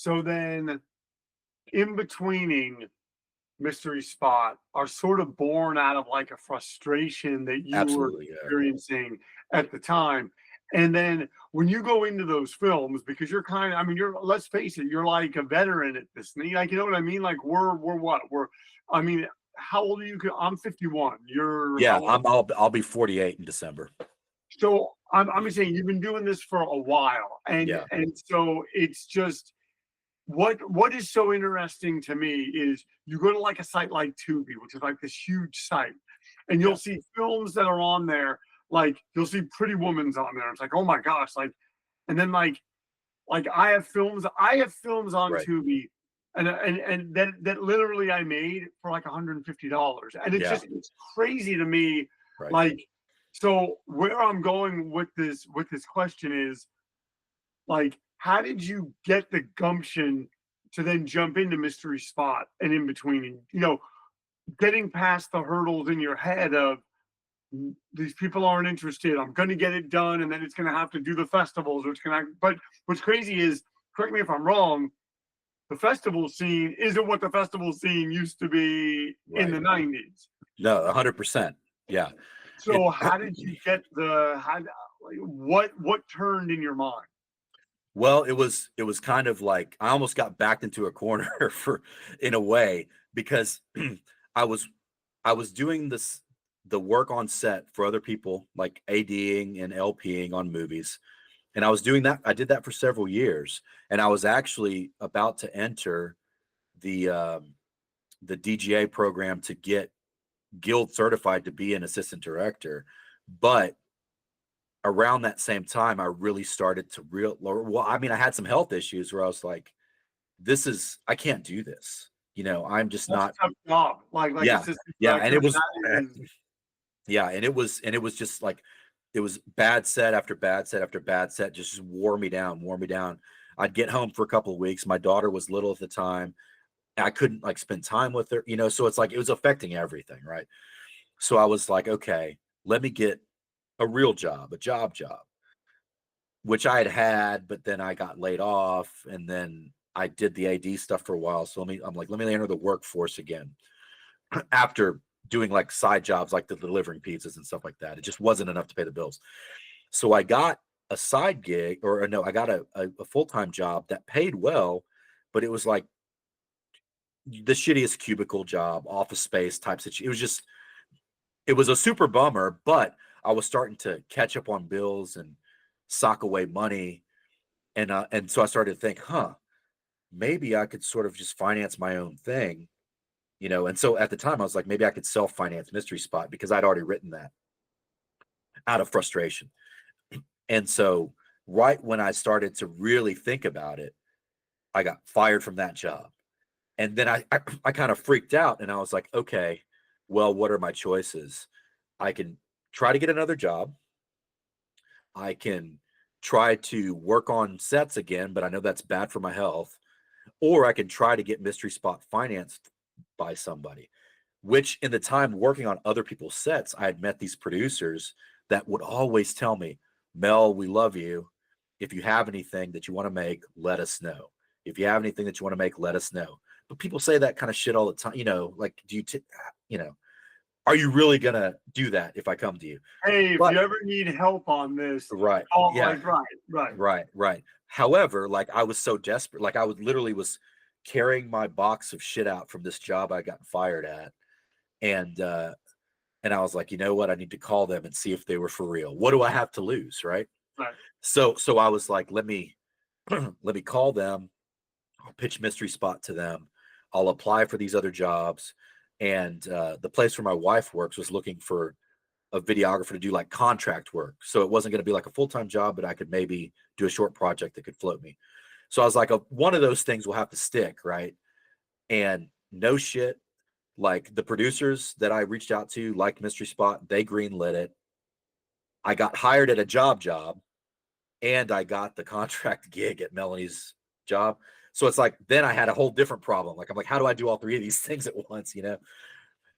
So then In-Betweening Mystery Spot are sort of born out of like a frustration that you were Absolutely, yeah. experiencing at the time. And then when you go into those films, because you're kind of, I mean, you're, let's face it, you're like a veteran at this thing. Like, you know what I mean? Like we're what? I mean, how old are you? I'm 51. You're Yeah, how old? I'll be 48 in December. So I'm just saying you've been doing this for a while. Yeah. And so it's just, what is so interesting to me is you go to like a site like Tubi, which is like this huge site, and you'll Yeah. see films that are on there. Like you'll see Pretty Woman's on there. It's like, oh my gosh, like, and then like I have films on Right. Tubi, and that literally I made for like $150, and Yeah. it's crazy to me. Right. Like, so where I'm going with this question is like, how did you get the gumption to then jump into Mystery Spot and In-Betweening? You know, getting past the hurdles in your head of these people aren't interested. I'm going to get it done, and then it's going to have to do the festivals, or it's going to. But what's crazy is, correct me if I'm wrong, the festival scene isn't what the festival scene used to be in the Right. '90s. No, 100%. Yeah. So how did you get what turned in your mind? Well, it was kind of like I almost got backed into a corner in a way, because I was doing the work on set for other people, like ADing and LPing on movies. And I was doing that. I did that for several years, and I was actually about to enter the DGA program to get guild certified to be an assistant director. But around that same time, I really started to I mean, I had some health issues where I was like, I can't do this. I'm just That's a not. tough job. Like Yeah. assistant Yeah. And director. it was, That is, yeah. And it was just like, it was bad set after bad set after bad set, just wore me down, wore me down. I'd get home for a couple of weeks. My daughter was little at the time. I couldn't like spend time with her, so it's like, it was affecting everything. Right. So I was like, okay, let me get a real job, a job, which I had, but then I got laid off, and then I did the AD stuff for a while. So let me enter the workforce again after doing like side jobs, like the delivering pizzas and stuff like that. It just wasn't enough to pay the bills. So I got a side gig, or no, I got a full-time job that paid well, but it was like the shittiest cubicle job, office space type situation. It was a super bummer, but I was starting to catch up on bills and sock away money. And so I started to think, maybe I could sort of just finance my own thing, And so at the time I was like, maybe I could self-finance Mystery Spot, because I'd already written that out of frustration. And so right when I started to really think about it, I got fired from that job. And then I kind of freaked out, and I was like, okay, well, what are my choices? I can try to get another job. I can try to work on sets again, but I know that's bad for my health. Or I can try to get Mystery Spot financed by somebody, which in the time working on other people's sets, I had met these producers that would always tell me, Mel, we love you. If you have anything that you want to make, let us know. If you have anything that you want to make, let us know. But people say that kind of shit all the time, like, are you really going to do that if I come to you? hey, if But you ever need help on this, right. oh, Yeah. Right. However, like, I was so desperate, like I literally was carrying my box of shit out from this job I got fired at. And I was like, you know what? I need to call them and see if they were for real. What do I have to lose? Right. right. So I was like, let me call them. I'll pitch Mystery Spot to them. I'll apply for these other jobs. And the place where my wife works was looking for a videographer to do like contract work. So it wasn't going to be like a full-time job, but I could maybe do a short project that could float me. So I was like, one of those things will have to stick, right? And no shit, like the producers that I reached out to, like Mystery Spot, they greenlit it. I got hired at a job, and I got the contract gig at Melanie's job. So it's like, then I had a whole different problem. Like, I'm like, how do I do all three of these things at once,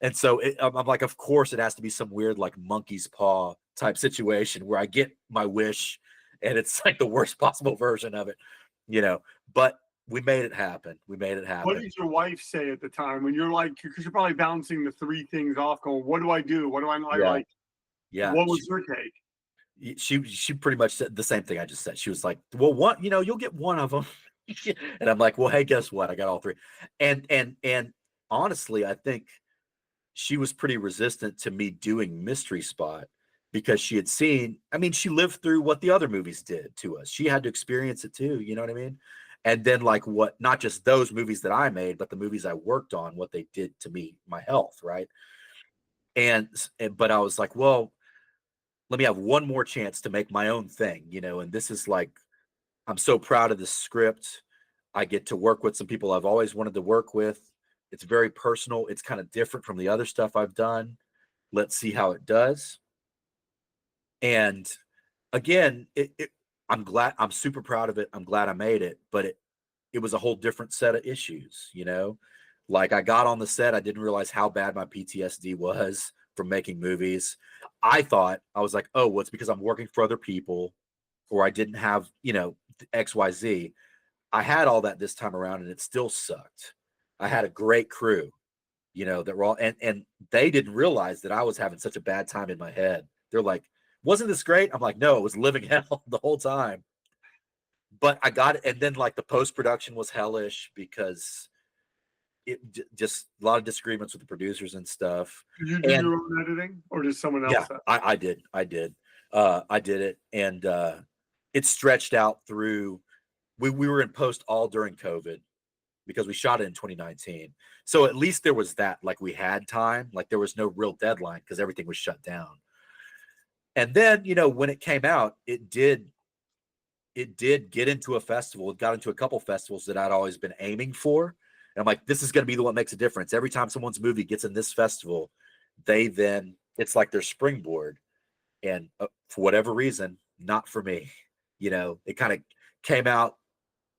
And so I'm like, of course it has to be some weird, like, monkey's paw type situation where I get my wish and it's like the worst possible version of it, But we made it happen. We made it What happen. did your wife say at the time when you're like, because you're probably bouncing the three things off, going, "What do I do? What do I not Yeah. like?" Yeah. What was her take? She pretty much said the same thing I just said. She was like, "Well, one, you'll get one of them," and I'm like, "Well, hey, guess what? I got all three." And honestly, I think she was pretty resistant to me doing Mystery Spot because she had seen. I mean, she lived through what the other movies did to us. She had to experience it too. You know what I mean? And then like what? Not just those movies that I made, but the movies I worked on, what they did to me, my health, right? But I was like, well, let me have one more chance to make my own thing, and this is like, I'm so proud of this script. I get to work with some people I've always wanted to work with. It's very personal. It's kind of different from the other stuff I've done. Let's see how it does. And again, I'm super proud of it. I'm glad I made it, but it was a whole different set of issues, like I got on the set. I didn't realize how bad my PTSD was from making movies. I was like, oh, well, it's because I'm working for other people, or I didn't have, XYZ. I had all that this time around and it still sucked. I had a great crew, that were all, and they didn't realize that I was having such a bad time in my head. They're like, wasn't this great? I'm like, no, it was living hell the whole time. But I got it. And then like the post-production was hellish because just a lot of disagreements with the producers and stuff. Did you do And your own editing, or did someone else? yeah, I did it. And it stretched out through, we were in post all during COVID because we shot it in 2019. So at least there was that, like we had time, like there was no real deadline because everything was shut down. And then, when it came out, it did get into a festival. It got into a couple festivals that I'd always been aiming for. And I'm like, this is going to be the one that makes a difference. Every time someone's movie gets in this festival, it's like their springboard. And for whatever reason, not for me. It kind of came out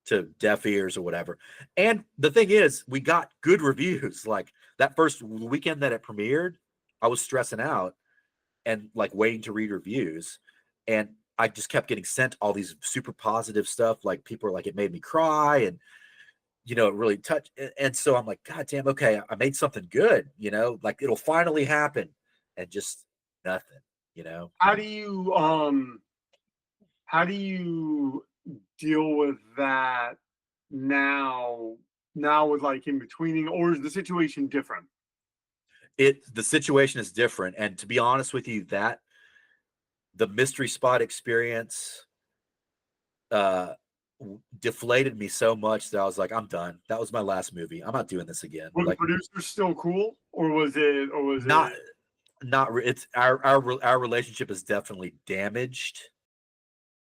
to deaf ears or whatever. And the thing is, we got good reviews. Like that first weekend that it premiered, I was stressing out and like waiting to read reviews. And I just kept getting sent all these super positive stuff. Like people are like, it made me cry, and it really touched. And so I'm like, God damn, okay, I made something good, like it'll finally happen. And just nothing, How do you deal with that now? Now with like in betweening, or is the situation different? The situation is different. And to be honest with you, that the Mystery Spot experience deflated me so much that I was like, I'm done. That was my last movie. I'm not doing this again. Were Like, the producers still cool, or was it? not it's our relationship is definitely damaged